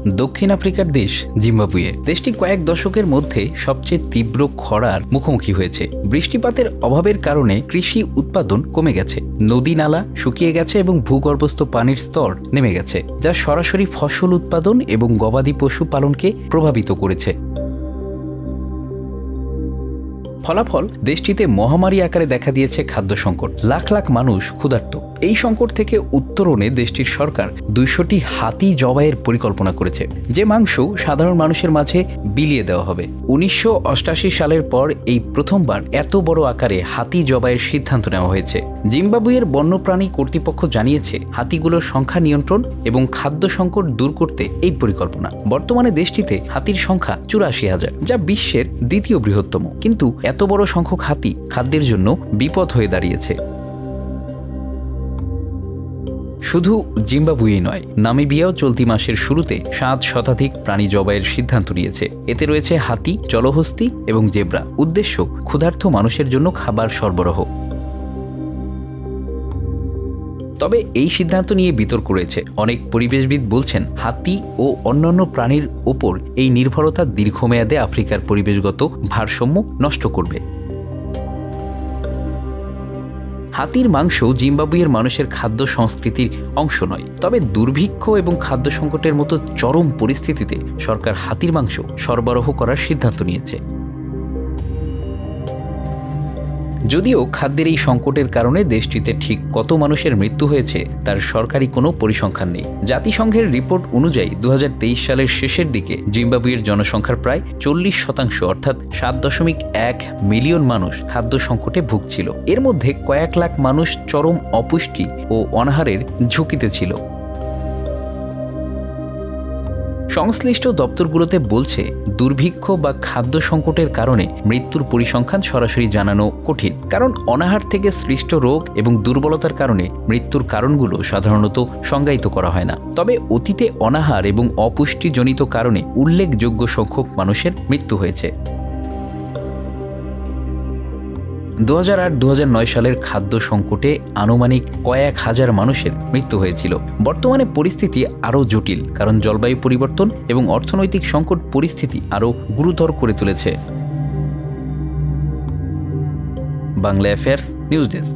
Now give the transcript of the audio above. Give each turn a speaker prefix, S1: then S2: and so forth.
S1: দক্ষিণ আফ্রিকার দেশ জিম্বাবুয়ে। দেশটি কয়েক দশকের মধ্যে সবচেয়ে তীব্র খরার মুখোমুখি হয়েছে। বৃষ্টিপাতের অভাবের কারণে কৃষি উৎপাদন কমে গেছে, নদী নালা শুকিয়ে গেছে এবং ভূগর্ভস্থ পানির স্তর নেমে গেছে, যা সরাসরি ফসল উৎপাদন এবং গবাদি পশু পালনকে প্রভাবিত করেছে। ফলাফল, দেশটিতে মহামারী আকারে দেখা দিয়েছে খাদ্য সংকট। লাখ লাখ মানুষ ক্ষুধার্ত। এই সংকট থেকে উত্তরণে দেশটির সরকার 200টি হাতি জবাইয়ের পরিকল্পনা করেছে, যে মাংস সাধারণ মানুষের মাঝে বিলিয়ে দেওয়া হবে। 1988 সালের পর এই প্রথমবার এত বড় আকারে হাতি জবাইয়ের সিদ্ধান্ত নেওয়া হয়েছে। জিম্বাবুয়ের বন্যপ্রাণী কর্তৃপক্ষ জানিয়েছে, হাতিগুলোর সংখ্যা নিয়ন্ত্রণ এবং খাদ্য সংকট দূর করতে এই পরিকল্পনা। বর্তমানে দেশটিতে হাতির সংখ্যা 84,000, যা বিশ্বের দ্বিতীয় বৃহত্তম। কিন্তু এত বড় সংখ্যক হাতি খাদ্যের জন্য বিপদ হয়ে দাঁড়িয়েছে। শুধু জিম্বাবুয়ে নয়, নামিবিয়াও চলতি মাসের শুরুতে 7 শতাধিক প্রাণী জবাইয়ের সিদ্ধান্ত নিয়েছে। এতে রয়েছে হাতি, জলহস্তী এবং জেব্রা। উদ্দেশ্য, ক্ষুধার্ত মানুষের জন্য খাবার সরবরাহ। তবে এই সিদ্ধান্ত নিয়ে বিতর্ক রয়েছে। অনেক পরিবেশবিদ বলছেন, হাতি ও অন্যান্য প্রাণীর ওপর এই নির্ভরতা দীর্ঘমেয়াদে আফ্রিকার পরিবেশগত ভারসাম্য নষ্ট করবে। হাতির মাংস জিম্বাবুয়ের মানুষের খাদ্য সংস্কৃতির অংশ নয়। তবে দুর্ভিক্ষ এবং খাদ্য সংকটের মতো চরম পরিস্থিতিতে সরকার হাতির মাংস সরবরাহ করার সিদ্ধান্ত নিয়েছে। যদিও খাদ্যের এই সংকটের কারণে দেশটিতে ঠিক কত মানুষের মৃত্যু হয়েছে তার সরকারি কোনো পরিসংখ্যান নেই। জাতিসংঘের রিপোর্ট অনুযায়ী 2023 সালের শেষের দিকে জিম্বাবুয়ের জনসংখ্যার প্রায় 40% অর্থাৎ 7.1 মিলিয়ন মানুষ খাদ্য সংকটে ভুগছিল। এর মধ্যে কয়েক লাখ মানুষ চরম অপুষ্টি ও অনাহারের ঝুঁকিতে ছিল। সংশ্লিষ্ট দপ্তরগুলোতে বলছে, দুর্ভিক্ষ বা খাদ্য সংকটের কারণে মৃত্যুর পরিসংখ্যান সরাসরি জানানো কঠিন, কারণ অনাহার থেকে সৃষ্ট রোগ এবং দুর্বলতার কারণে মৃত্যুর কারণগুলো সাধারণত সংজ্ঞায়িত করা হয় না। তবে অতীতে অনাহার এবং অপুষ্টিজনিত কারণে উল্লেখযোগ্য সংখ্যক মানুষের মৃত্যু হয়েছে। 2008-2009 সালের খাদ্য সংকটে আনুমানিক কয়েক হাজার মানুষের মৃত্যু হয়েছিল। বর্তমানে পরিস্থিতি আরও জটিল, কারণ জলবায়ু পরিবর্তন এবং অর্থনৈতিক সংকট পরিস্থিতি আরও গুরুতর করে তুলেছে। Bangla affairs news desk.